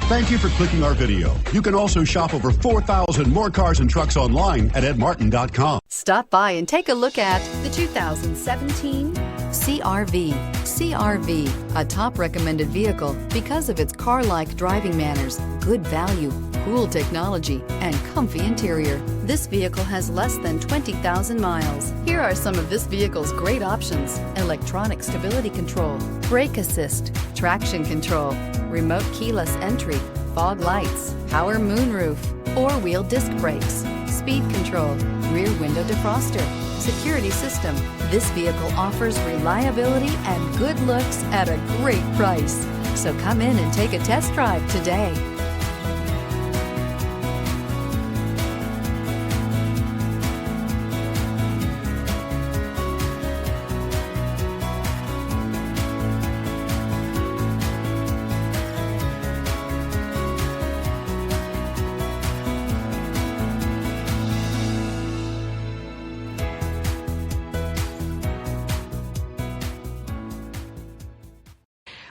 Thank you for clicking our video. You can also shop over 4,000 more cars and trucks online at edmartin.com. Stop by and take a look at the 2017 CR-V. CR-V, a top recommended vehicle because of its car-like driving manners, good value, cool technology, and comfy interior. This vehicle has less than 20,000 miles. Here are some of this vehicle's great options: electronic stability control, brake assist, traction control, remote keyless entry, fog lights, power moonroof, four-wheel disc brakes, speed control, rear window defroster, security system. This vehicle offers reliability and good looks at a great price. So come in and take a test drive today.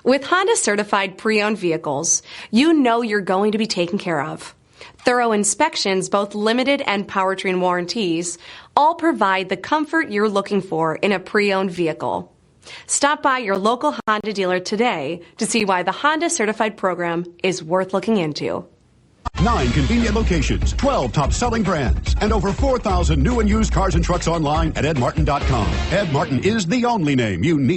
With Honda certified pre-owned vehicles, you know you're going to be taken care of. Thorough inspections, both limited and powertrain warranties, all provide the comfort you're looking for in a pre-owned vehicle. Stop by your local Honda dealer today to see why the Honda certified program is worth looking into. 9 convenient locations, 12 top-selling brands, and over 4,000 new and used cars and trucks online at edmartin.com. Ed Martin is the only name you need.